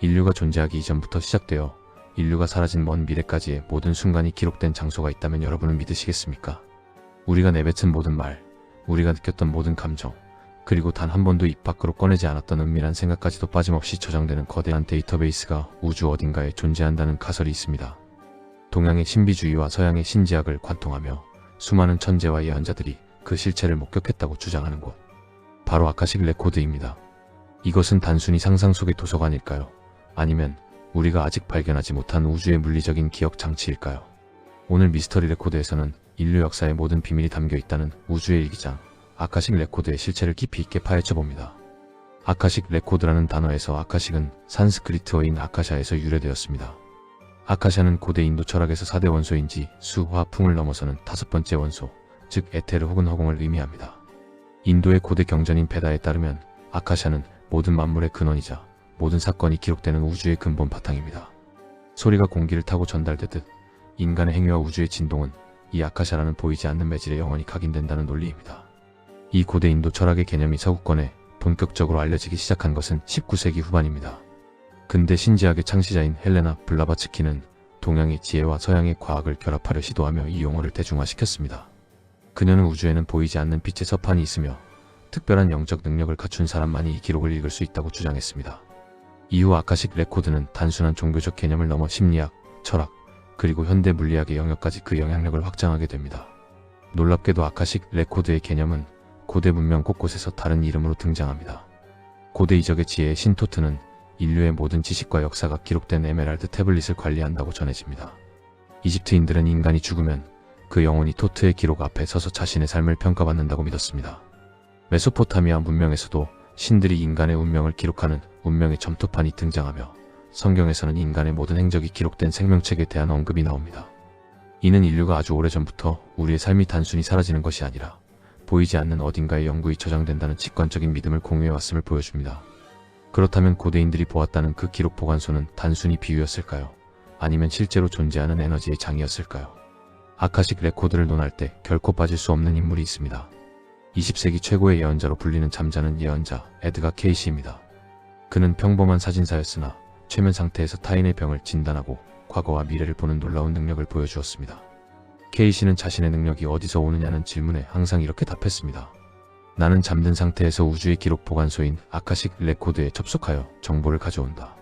인류가 존재하기 이전부터 시작되어 인류가 사라진 먼 미래까지의 모든 순간이 기록된 장소가 있다면 여러분은 믿으시겠습니까? 우리가 내뱉은 모든 말, 우리가 느꼈던 모든 감정, 그리고 단 한 번도 입 밖으로 꺼내지 않았던 은밀한 생각까지도 빠짐없이 저장되는 거대한 데이터베이스가 우주 어딘가에 존재한다는 가설이 있습니다. 동양의 신비주의와 서양의 신지학을 관통하며 수많은 천재와 예언자들이 그 실체를 목격했다고 주장하는 곳, 바로 아카식 레코드입니다. 이것은 단순히 상상 속의 도서관일까요? 아니면 우리가 아직 발견하지 못한 우주의 물리적인 기억 장치일까요? 오늘 미스터리 레코드에서는 인류 역사의 모든 비밀이 담겨 있다는 우주의 일기장, 아카식 레코드의 실체를 깊이 있게 파헤쳐봅니다. 아카식 레코드라는 단어에서 아카식은 산스크리트어인 아카샤에서 유래되었습니다. 아카샤는 고대 인도 철학에서 4대 원소인지 수, 화, 풍을 넘어서는 5번째 원소, 즉 에테르 혹은 허공을 의미합니다. 인도의 고대 경전인 베다에 따르면 아카샤는 모든 만물의 근원이자 모든 사건이 기록되는 우주의 근본 바탕입니다. 소리가 공기를 타고 전달되듯 인간의 행위와 우주의 진동은 이 아카샤라는 보이지 않는 매질에 영원히 각인된다는 논리입니다. 이 고대 인도 철학의 개념이 서구권에 본격적으로 알려지기 시작한 것은 19세기 후반입니다. 근대 신지학의 창시자인 헬레나 블라바츠키는 동양의 지혜와 서양의 과학을 결합하려 시도하며 이 용어를 대중화시켰습니다. 그녀는 우주에는 보이지 않는 빛의 서판이 있으며 특별한 영적 능력을 갖춘 사람만이 이 기록을 읽을 수 있다고 주장했습니다. 이후 아카식 레코드는 단순한 종교적 개념을 넘어 심리학, 철학, 그리고 현대 물리학의 영역까지 그 영향력을 확장하게 됩니다. 놀랍게도 아카식 레코드의 개념은 고대 문명 곳곳에서 다른 이름으로 등장합니다. 고대 이적의 지혜의 신토트는 인류의 모든 지식과 역사가 기록된 에메랄드 태블릿을 관리한다고 전해집니다. 이집트인들은 인간이 죽으면 그 영혼이 토트의 기록 앞에 서서 자신의 삶을 평가받는다고 믿었습니다. 메소포타미아 문명에서도 신들이 인간의 운명을 기록하는 운명의 점토판이 등장하며 성경에서는 인간의 모든 행적이 기록된 생명책에 대한 언급이 나옵니다. 이는 인류가 아주 오래전부터 우리의 삶이 단순히 사라지는 것이 아니라 보이지 않는 어딘가에 영구히 저장된다는 직관적인 믿음을 공유해왔음을 보여줍니다. 그렇다면 고대인들이 보았다는 그 기록 보관소는 단순히 비유였을까요? 아니면 실제로 존재하는 에너지의 장이었을까요? 아카식 레코드를 논할 때 결코 빠질 수 없는 인물이 있습니다. 20세기 최고의 예언자로 불리는 잠자는 예언자 에드가 케이시입니다. 그는 평범한 사진사였으나 최면 상태에서 타인의 병을 진단하고 과거와 미래를 보는 놀라운 능력을 보여주었습니다. 케이시는 자신의 능력이 어디서 오느냐는 질문에 항상 이렇게 답했습니다. 나는 잠든 상태에서 우주의 기록 보관소인 아카식 레코드에 접속하여 정보를 가져온다.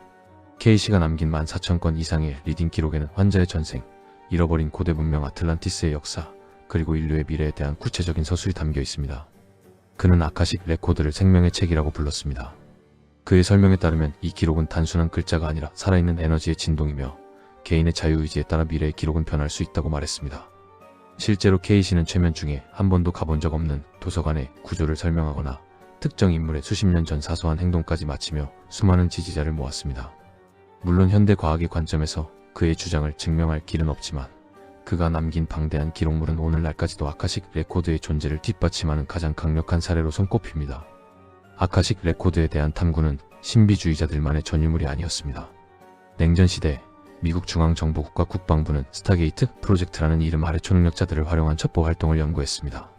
케이시가 남긴 14,000건 이상의 리딩 기록에는 환자의 전생, 잃어버린 고대 문명 아틀란티스의 역사, 그리고 인류의 미래에 대한 구체적인 서술이 담겨 있습니다. 그는 아카식 레코드를 생명의 책이라고 불렀습니다. 그의 설명에 따르면 이 기록은 단순한 글자가 아니라 살아있는 에너지의 진동이며 개인의 자유의지에 따라 미래의 기록은 변할 수 있다고 말했습니다. 실제로 케이시는 최면 중에 한 번도 가본 적 없는 도서관의 구조를 설명하거나 특정 인물의 수십 년 전 사소한 행동까지 마치며 수많은 지지자를 모았습니다. 물론 현대 과학의 관점에서 그의 주장을 증명할 길은 없지만 그가 남긴 방대한 기록물은 오늘날까지도 아카식 레코드의 존재를 뒷받침하는 가장 강력한 사례로 손꼽힙니다. 아카식 레코드에 대한 탐구는 신비주의자들만의 전유물이 아니었습니다. 냉전시대 미국 중앙정보국과 국방부는 스타게이트 프로젝트라는 이름 아래 초능력자들을 활용한 첩보 활동을 연구했습니다.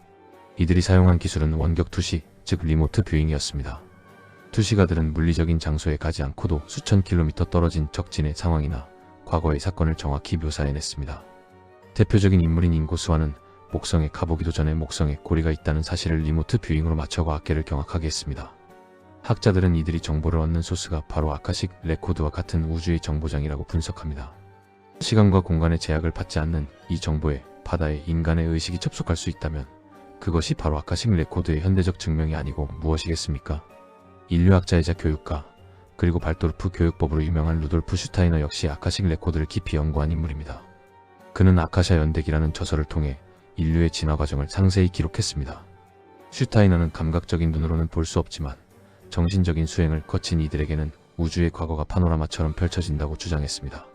이들이 사용한 기술은 원격 투시, 즉 리모트 뷰잉이었습니다. 투시가들은 물리적인 장소에 가지 않고도 수천 킬로미터 떨어진 적진의 상황이나 과거의 사건을 정확히 묘사해냈습니다. 대표적인 인물인 인고스와는 목성에 가보기도 전에 목성에 고리가 있다는 사실을 리모트 뷰잉으로 맞춰 과학계를 경악하게 했습니다. 학자들은 이들이 정보를 얻는 소스가 바로 아카식 레코드와 같은 우주의 정보장이라고 분석합니다. 시간과 공간의 제약을 받지 않는 이 정보에 바다에 인간의 의식이 접속할 수 있다면 그것이 바로 아카식 레코드의 현대적 증명이 아니고 무엇이겠습니까? 인류학자이자 교육가, 그리고 발도르프 교육법으로 유명한 루돌프 슈타이너 역시 아카식 레코드를 깊이 연구한 인물입니다. 그는 아카샤 연대기라는 저서를 통해 인류의 진화 과정을 상세히 기록했습니다. 슈타이너는 감각적인 눈으로는 볼 수 없지만 정신적인 수행을 거친 이들에게는 우주의 과거가 파노라마처럼 펼쳐진다고 주장했습니다.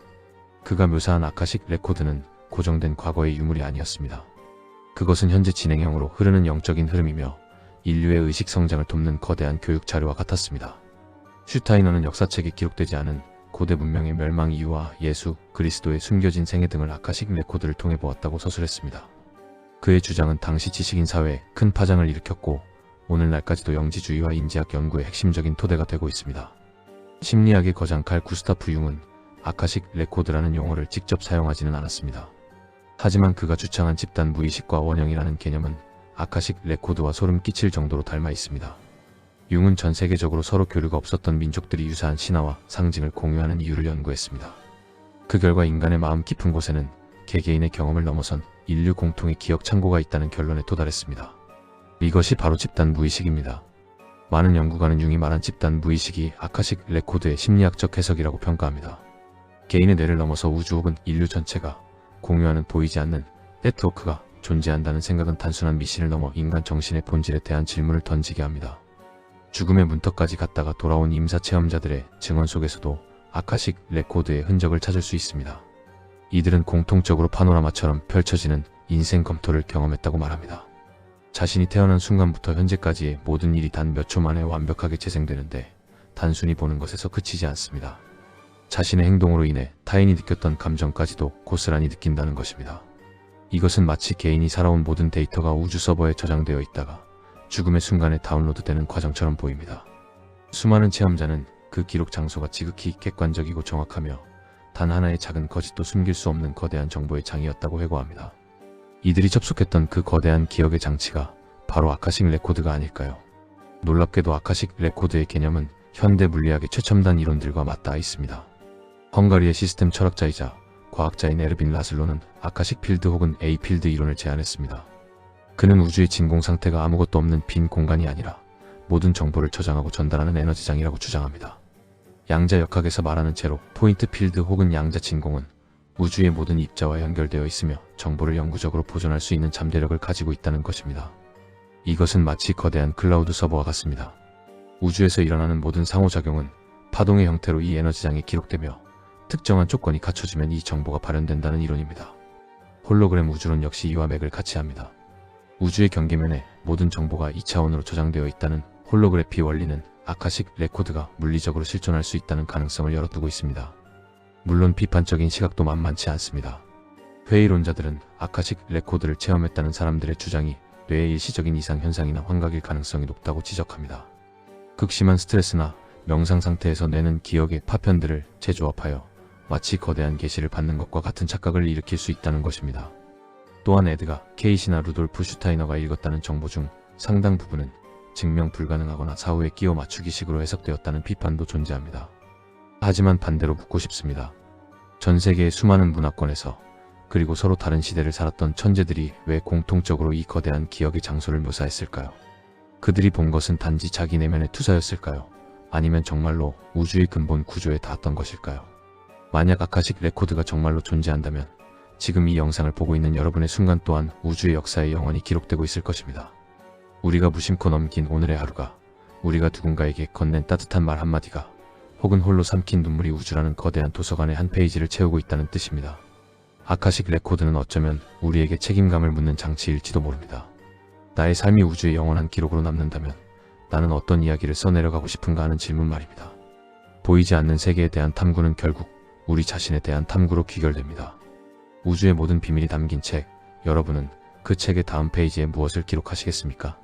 그가 묘사한 아카식 레코드는 고정된 과거의 유물이 아니었습니다. 그것은 현재 진행형으로 흐르는 영적인 흐름이며 인류의 의식 성장을 돕는 거대한 교육 자료와 같았습니다. 슈타이너는 역사책에 기록되지 않은 고대 문명의 멸망 이유와 예수, 그리스도의 숨겨진 생애 등을 아카식 레코드를 통해 보았다고 서술했습니다. 그의 주장은 당시 지식인 사회에 큰 파장을 일으켰고 오늘날까지도 영지주의와 인지학 연구의 핵심적인 토대가 되고 있습니다. 심리학의 거장 칼 구스타프 융은 아카식 레코드라는 용어를 직접 사용하지는 않았습니다. 하지만 그가 주창한 집단 무의식과 원형이라는 개념은 아카식 레코드와 소름 끼칠 정도로 닮아 있습니다. 융은 전 세계적으로 서로 교류가 없었던 민족들이 유사한 신화와 상징을 공유하는 이유를 연구했습니다. 그 결과 인간의 마음 깊은 곳에는 개개인의 경험을 넘어선 인류 공통의 기억 창고가 있다는 결론에 도달했습니다. 이것이 바로 집단 무의식입니다. 많은 연구가는 융이 말한 집단 무의식이 아카식 레코드의 심리학적 해석이라고 평가합니다. 개인의 뇌를 넘어서 우주 혹은 인류 전체가 공유하는 보이지 않는 네트워크가 존재한다는 생각은 단순한 미신을 넘어 인간 정신의 본질에 대한 질문을 던지게 합니다. 죽음의 문턱까지 갔다가 돌아온 임사 체험자들의 증언 속에서도 아카식 레코드의 흔적을 찾을 수 있습니다. 이들은 공통적으로 파노라마처럼 펼쳐지는 인생 검토를 경험했다고 말합니다. 자신이 태어난 순간부터 현재까지의 모든 일이 단 몇 초 만에 완벽하게 재생되는데 단순히 보는 것에서 그치지 않습니다. 자신의 행동으로 인해 타인이 느꼈던 감정까지도 고스란히 느낀다는 것입니다. 이것은 마치 개인이 살아온 모든 데이터가 우주 서버에 저장되어 있다가 죽음의 순간에 다운로드되는 과정처럼 보입니다. 수많은 체험자는 그 기록 장소가 지극히 객관적이고 정확하며 단 하나의 작은 거짓도 숨길 수 없는 거대한 정보의 장이었다고 회고합니다. 이들이 접속했던 그 거대한 기억의 장치가 바로 아카식 레코드가 아닐까요? 놀랍게도 아카식 레코드의 개념은 현대 물리학의 최첨단 이론들과 맞닿아 있습니다. 헝가리의 시스템 철학자이자 과학자인 에르빈 라슬로는 아카식 필드 혹은 A 필드 이론을 제안했습니다. 그는 우주의 진공 상태가 아무것도 없는 빈 공간이 아니라 모든 정보를 저장하고 전달하는 에너지장이라고 주장합니다. 양자 역학에서 말하는 제로 포인트 필드 혹은 양자 진공은 우주의 모든 입자와 연결되어 있으며 정보를 영구적으로 보존할 수 있는 잠재력을 가지고 있다는 것입니다. 이것은 마치 거대한 클라우드 서버와 같습니다. 우주에서 일어나는 모든 상호작용은 파동의 형태로 이 에너지장에 기록되며 특정한 조건이 갖춰지면 이 정보가 발현된다는 이론입니다. 홀로그램 우주론 역시 이와 맥을 같이 합니다. 우주의 경계면에 모든 정보가 2차원으로 저장되어 있다는 홀로그래피 원리는 아카식 레코드가 물리적으로 실존할 수 있다는 가능성을 열어두고 있습니다. 물론 비판적인 시각도 만만치 않습니다. 회의론자들은 아카식 레코드를 체험했다는 사람들의 주장이 뇌의 일시적인 이상 현상이나 환각일 가능성이 높다고 지적합니다. 극심한 스트레스나 명상 상태에서 뇌는 기억의 파편들을 재조합하여 마치 거대한 계시를 받는 것과 같은 착각을 일으킬 수 있다는 것입니다. 또한 에드가 케이시나 루돌프 슈타이너가 읽었다는 정보 중 상당 부분은 증명 불가능하거나 사후에 끼워 맞추기식으로 해석되었다는 비판도 존재합니다. 하지만 반대로 묻고 싶습니다. 전 세계의 수많은 문화권에서 그리고 서로 다른 시대를 살았던 천재들이 왜 공통적으로 이 거대한 기억의 장소를 묘사했을까요? 그들이 본 것은 단지 자기 내면의 투사였을까요? 아니면 정말로 우주의 근본 구조에 닿았던 것일까요? 만약 아카식 레코드가 정말로 존재한다면 지금 이 영상을 보고 있는 여러분의 순간 또한 우주의 역사에 영원히 기록되고 있을 것입니다. 우리가 무심코 넘긴 오늘의 하루가, 우리가 누군가에게 건넨 따뜻한 말 한마디가, 혹은 홀로 삼킨 눈물이 우주라는 거대한 도서관의 한 페이지를 채우고 있다는 뜻입니다. 아카식 레코드는 어쩌면 우리에게 책임감을 묻는 장치일지도 모릅니다. 나의 삶이 우주의 영원한 기록으로 남는다면 나는 어떤 이야기를 써내려가고 싶은가 하는 질문 말입니다. 보이지 않는 세계에 대한 탐구는 결국 우리 자신에 대한 탐구로 귀결됩니다. 우주의 모든 비밀이 담긴 책, 여러분은 그 책의 다음 페이지에 무엇을 기록하시겠습니까?